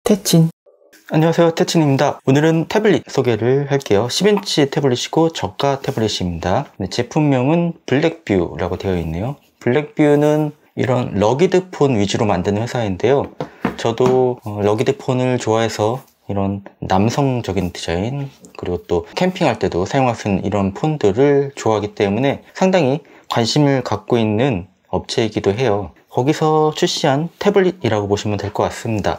태친. 안녕하세요, 태친입니다. 오늘은 태블릿 소개를 할게요. 10인치 태블릿이고 저가 태블릿입니다. 제품명은 블랙뷰라고 되어 있네요. 블랙뷰는 이런 러기드 폰 위주로 만드는 회사인데요. 저도 러기드 폰을 좋아해서 이런 남성적인 디자인, 그리고 또 캠핑할 때도 사용할 수 있는 이런 폰들을 좋아하기 때문에 상당히 관심을 갖고 있는 업체이기도 해요. 거기서 출시한 태블릿이라고 보시면 될 것 같습니다.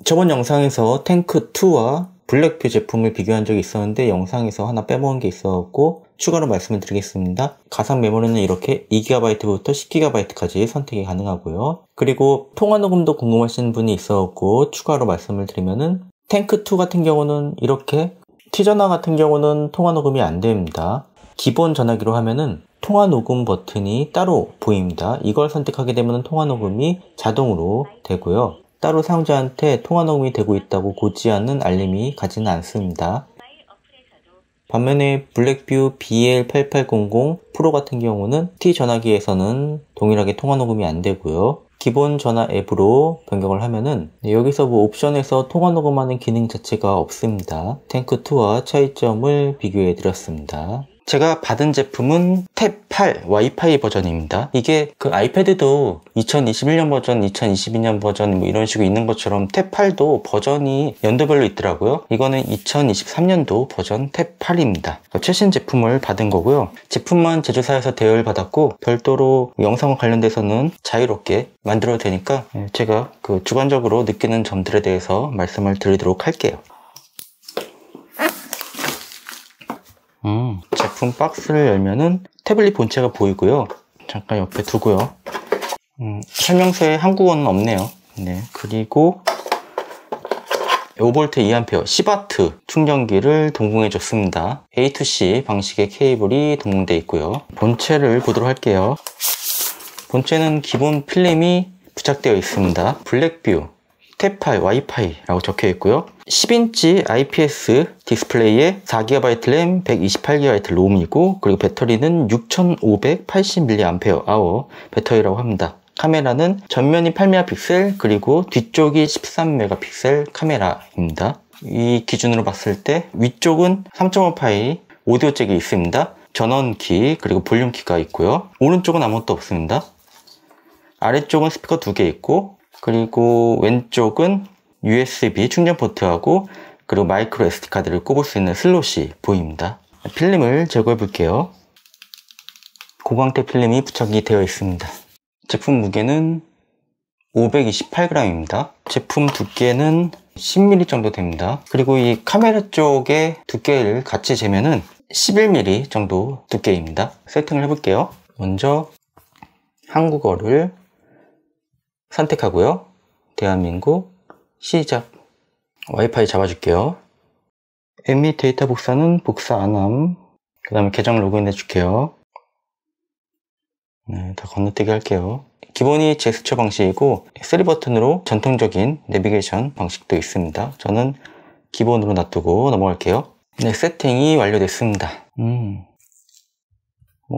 저번 영상에서 탱크2와 블랙뷰 제품을 비교한 적이 있었는데 영상에서 하나 빼먹은 게 있었고 추가로 말씀을 드리겠습니다. 가상 메모리는 이렇게 2GB부터 10GB까지 선택이 가능하고요. 그리고 통화 녹음도 궁금하신 분이 있었고 추가로 말씀을 드리면은 탱크2 같은 경우는 이렇게 T전화 같은 경우는 통화 녹음이 안 됩니다. 기본 전화기로 하면은 통화 녹음 버튼이 따로 보입니다. 이걸 선택하게 되면 통화 녹음이 자동으로 되고요. 따로 사용자한테 통화 녹음이 되고 있다고 고지 않는 알림이 가지는 않습니다. 반면에 블랙뷰 BL8800 프로 같은 경우는 T 전화기에서는 동일하게 통화 녹음이 안 되고요. 기본 전화 앱으로 변경을 하면은 여기서 옵션에서 통화 녹음하는 기능 자체가 없습니다. 탱크2와 차이점을 비교해 드렸습니다. 제가 받은 제품은 탭8 와이파이 버전입니다. 이게 그 아이패드도 2021년 버전, 2022년 버전 이런 식으로 있는 것처럼 탭8도 버전이 연도별로 있더라고요. 이거는 2023년도 버전 탭8입니다. 최신 제품을 받은 거고요. 제품만 제조사에서 대여를 받았고 별도로 영상과 관련돼서는 자유롭게 만들어도 되니까 제가 그 주관적으로 느끼는 점들에 대해서 말씀을 드리도록 할게요. 제품 박스를 열면은 태블릿 본체가 보이고요. 잠깐 옆에 두고요. 설명서에 한국어는 없네요. 네, 그리고 5V 2A 10W 충전기를 동봉해 줬습니다. A to C 방식의 케이블이 동봉되어 있고요. 본체를 보도록 할게요. 본체는 기본 필름이 부착되어 있습니다. 블랙뷰 탭8 와이파이라고 적혀 있고요. 10인치 IPS 디스플레이에 4GB 램, 128GB 롬이고 그리고 배터리는 6580mAh 배터리라고 합니다. 카메라는 전면이 8메가픽셀 그리고 뒤쪽이 13메가픽셀 카메라입니다. 이 기준으로 봤을 때 위쪽은 3.5파이 오디오 잭이 있습니다. 전원키 그리고 볼륨키가 있고요. 오른쪽은 아무것도 없습니다. 아래쪽은 스피커 2개 있고 그리고 왼쪽은 USB 충전 포트하고 그리고 마이크로 SD카드를 꼽을 수 있는 슬롯이 보입니다. 필름을 제거해 볼게요. 고광택 필름이 부착이 되어 있습니다. 제품 무게는 528g입니다. 제품 두께는 10mm 정도 됩니다. 그리고 이 카메라 쪽의 두께를 같이 재면은 11mm 정도 두께입니다. 세팅을 해볼게요. 먼저 한국어를 선택하고요. 대한민국 시작. 와이파이 잡아줄게요. 앱 데이터 복사는 복사 안함. 그 다음에 계정 로그인 해줄게요. 네, 다 건너뛰기 할게요. 기본이 제스처 방식이고 3버튼으로 전통적인 내비게이션 방식도 있습니다. 저는 기본으로 놔두고 넘어갈게요. 네, 세팅이 완료됐습니다.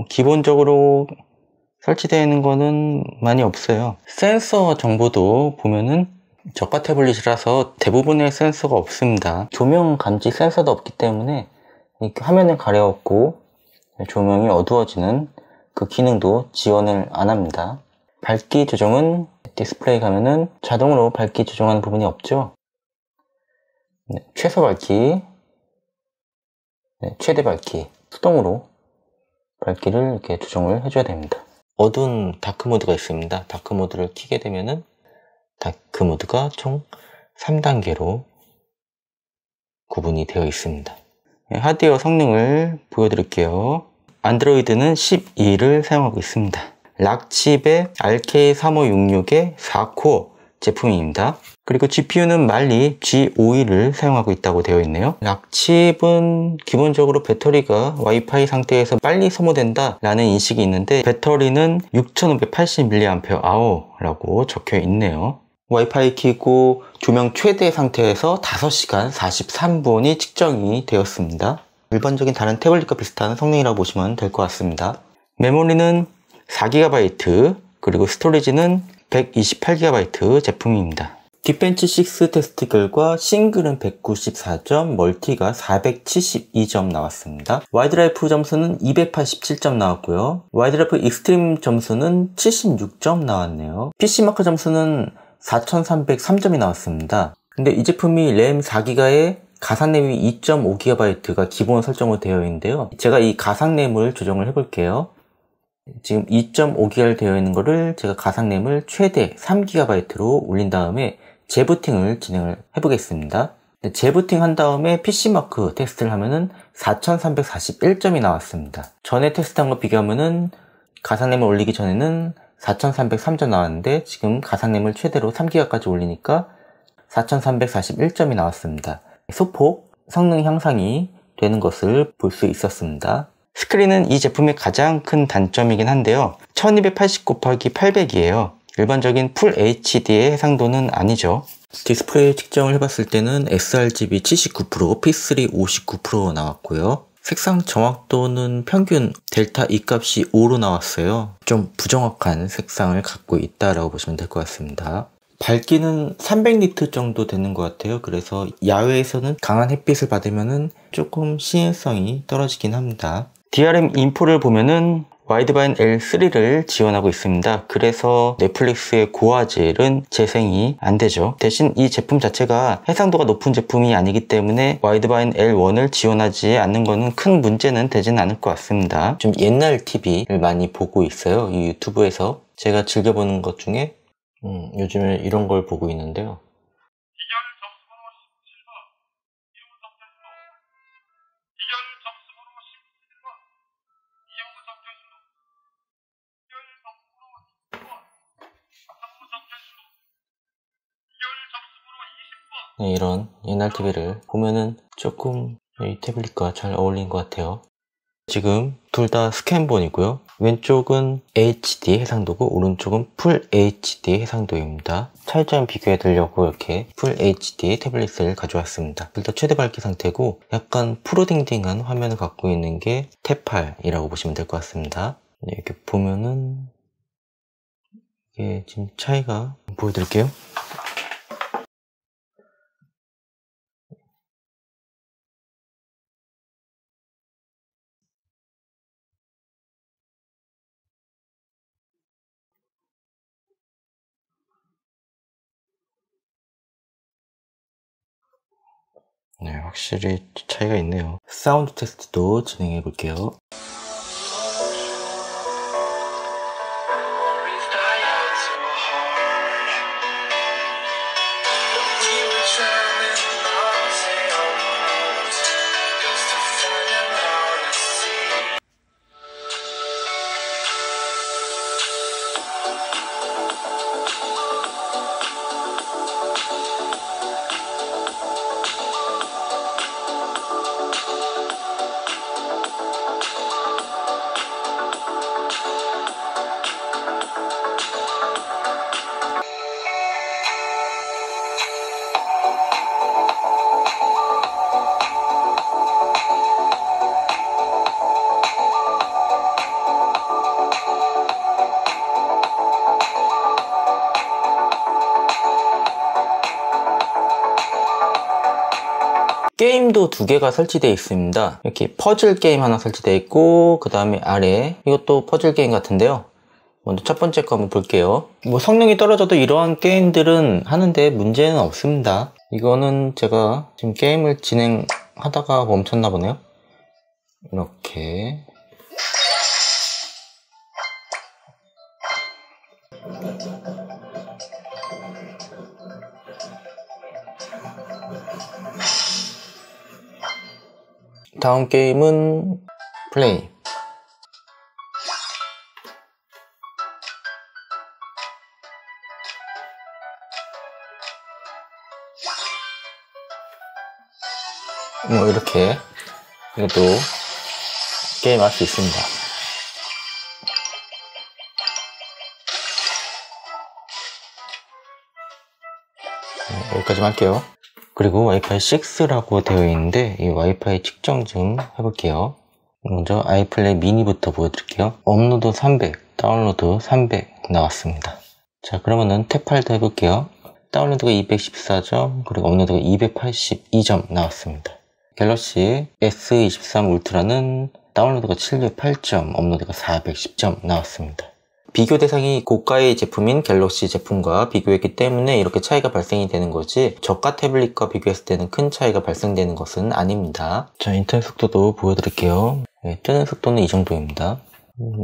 기본적으로 설치되어 있는 거는 많이 없어요. 센서 정보도 보면은 저가 태블릿이라서 대부분의 센서가 없습니다. 조명 감지 센서도 없기 때문에 이렇게 화면을 가려웠고 조명이 어두워지는 그 기능도 지원을 안 합니다. 밝기 조정은 디스플레이 가면은 자동으로 밝기 조정하는 부분이 없죠. 네, 최소 밝기, 네, 최대 밝기, 수동으로 밝기를 이렇게 조정을 해줘야 됩니다. 어두운 다크 모드가 있습니다. 다크 모드를 켜게 되면은 다크 모드가 총 3단계로 구분이 되어 있습니다. 하드웨어 성능을 보여드릴게요. 안드로이드는 12를 사용하고 있습니다. 락칩의 RK3566의 4코어 제품입니다. 그리고 GPU는 말리 G51을 사용하고 있다고 되어 있네요. 락칩은 기본적으로 배터리가 와이파이 상태에서 빨리 소모된다 라는 인식이 있는데 배터리는 6580mAh라고 적혀 있네요. 와이파이 켜고 조명 최대 상태에서 5시간 43분이 측정이 되었습니다. 일반적인 다른 태블릿과 비슷한 성능이라고 보시면 될 것 같습니다. 메모리는 4GB 그리고 스토리지는 128GB 제품입니다. 뒷벤치 6 테스트 결과 싱글은 194점, 멀티가 472점 나왔습니다. 와이드라이프 점수는 287점 나왔고요. 와이드라이프 익스트림 점수는 76점 나왔네요. PC마크 점수는 4303점이 나왔습니다. 근데 이 제품이 램 4기가에 가상램이 2.5GB가 기본 설정으로 되어 있는데요. 제가 이 가상램을 조정을 해볼게요. 지금 2.5GB 되어 있는 거를 제가 가상램을 최대 3GB로 올린 다음에 재부팅을 진행을 해보겠습니다. 재부팅 한 다음에 PC마크 테스트를 하면은 4341점이 나왔습니다. 전에 테스트한 거 비교하면은 가상램을 올리기 전에는 4303점 나왔는데 지금 가상램을 최대로 3GB까지 올리니까 4341점이 나왔습니다. 소폭 성능 향상이 되는 것을 볼 수 있었습니다. 스크린은 이 제품의 가장 큰 단점이긴 한데요. 1280x800이에요. 일반적인 풀 HD의 해상도는 아니죠. 디스플레이 측정을 해봤을 때는 sRGB 79%, P3 59% 나왔고요. 색상 정확도는 평균 델타 E 값이 5로 나왔어요. 좀 부정확한 색상을 갖고 있다라고 보시면 될 것 같습니다. 밝기는 300니트 정도 되는 것 같아요. 그래서 야외에서는 강한 햇빛을 받으면 조금 시인성이 떨어지긴 합니다. DRM 인포를 보면은 와이드바인 L3를 지원하고 있습니다. 그래서 넷플릭스의 고화질은 재생이 안 되죠. 대신 이 제품 자체가 해상도가 높은 제품이 아니기 때문에 와이드바인 L1을 지원하지 않는 거는 큰 문제는 되지는 않을 것 같습니다. 좀 옛날 TV를 많이 보고 있어요. 이 유튜브에서 제가 즐겨보는 것 중에 요즘에 이런 걸 보고 있는데요. 네, 이런 옛날 TV를 보면은 조금 이 태블릿과 잘 어울리는 것 같아요. 지금 둘 다 스캔본이고요. 왼쪽은 HD 해상도고 오른쪽은 풀 HD 해상도입니다. 차이점 비교해 드리려고 이렇게 풀 HD 태블릿을 가져왔습니다. 둘 다 최대 밝기 상태고 약간 프로딩딩한 화면을 갖고 있는 게 탭8이라고 보시면 될 것 같습니다. 네, 이렇게 보면은 이게 지금 차이가 보여드릴게요. 네, 확실히 차이가 있네요. 사운드 테스트도 진행해 볼게요. 게임도 두 개가 설치되어 있습니다. 이렇게 퍼즐 게임 하나 설치되어 있고 그 다음에 아래 이것도 퍼즐 게임 같은데요. 먼저 첫 번째 거 한번 볼게요. 뭐 성능이 떨어져도 이러한 게임들은 하는데 문제는 없습니다. 이거는 제가 지금 게임을 진행하다가 멈췄나 보네요. 이렇게 다음 게임은 플레이. 뭐 이렇게 이것도 게임 할 수 있습니다. 네, 여기까지만 할게요. 그리고 와이파이 6라고 되어 있는데 이 와이파이 측정 좀 해볼게요. 먼저 아이플레이 미니부터 보여드릴게요. 업로드 300, 다운로드 300 나왔습니다. 자, 그러면은 탭8도 해볼게요. 다운로드가 214점, 그리고 업로드가 282점 나왔습니다. 갤럭시 S23 울트라는 다운로드가 708점, 업로드가 410점 나왔습니다. 비교 대상이 고가의 제품인 갤럭시 제품과 비교했기 때문에 이렇게 차이가 발생이 되는 거지, 저가 태블릿과 비교했을 때는 큰 차이가 발생되는 것은 아닙니다. 자, 인터넷 속도도 보여드릴게요. 네, 뜨는 속도는 이 정도입니다.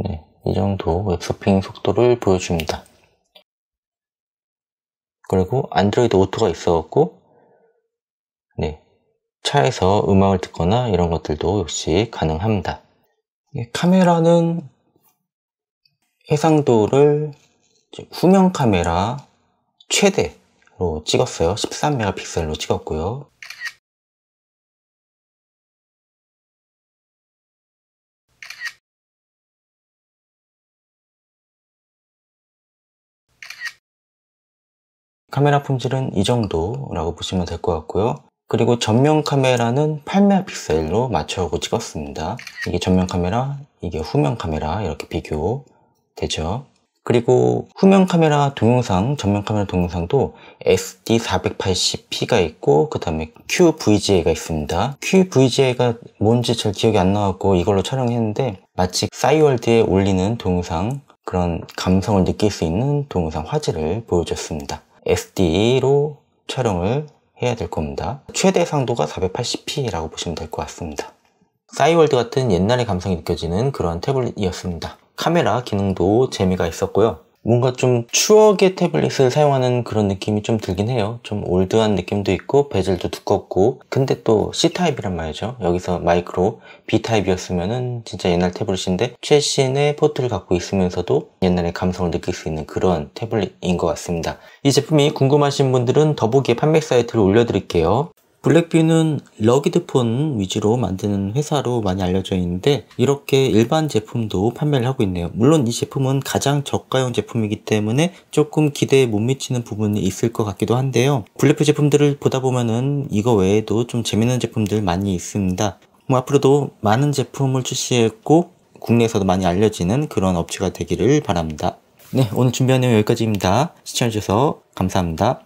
네, 이 정도 웹서핑 속도를 보여줍니다. 그리고 안드로이드 오토가 있어갖고, 네, 차에서 음악을 듣거나 이런 것들도 역시 가능합니다. 네, 카메라는 해상도를 후면 카메라 최대로 찍었어요. 13메가픽셀로 찍었고요. 카메라 품질은 이 정도라고 보시면 될 것 같고요. 그리고 전면 카메라는 8메가픽셀로 맞춰서 찍었습니다. 이게 전면 카메라, 이게 후면 카메라, 이렇게 비교되죠. 그리고 후면 카메라 동영상, 전면 카메라 동영상도 SD480p가 있고, 그 다음에 QVGA가 있습니다. QVGA가 뭔지 잘 기억이 안 나갖고 이걸로 촬영했는데, 마치 싸이월드에 올리는 동영상, 그런 감성을 느낄 수 있는 동영상 화질을 보여줬습니다. SD로 촬영을 해야 될 겁니다. 최대 상도가 480p라고 보시면 될 것 같습니다. 싸이월드 같은 옛날의 감성이 느껴지는 그런 태블릿이었습니다. 카메라 기능도 재미가 있었고요. 뭔가 좀 추억의 태블릿을 사용하는 그런 느낌이 좀 들긴 해요. 좀 올드한 느낌도 있고, 베젤도 두껍고, 근데 또 C타입이란 말이죠. 여기서 마이크로 B타입이었으면은 진짜 옛날 태블릿인데 최신의 포트를 갖고 있으면서도 옛날의 감성을 느낄 수 있는 그런 태블릿인 것 같습니다. 이 제품이 궁금하신 분들은 더보기에 판매 사이트를 올려드릴게요. 블랙뷰는 러기드폰 위주로 만드는 회사로 많이 알려져 있는데, 이렇게 일반 제품도 판매를 하고 있네요. 물론 이 제품은 가장 저가형 제품이기 때문에 조금 기대에 못 미치는 부분이 있을 것 같기도 한데요. 블랙뷰 제품들을 보다 보면은 이거 외에도 좀 재밌는 제품들 많이 있습니다. 앞으로도 많은 제품을 출시했고 국내에서도 많이 알려지는 그런 업체가 되기를 바랍니다. 네, 오늘 준비한 내용 여기까지입니다. 시청해주셔서 감사합니다.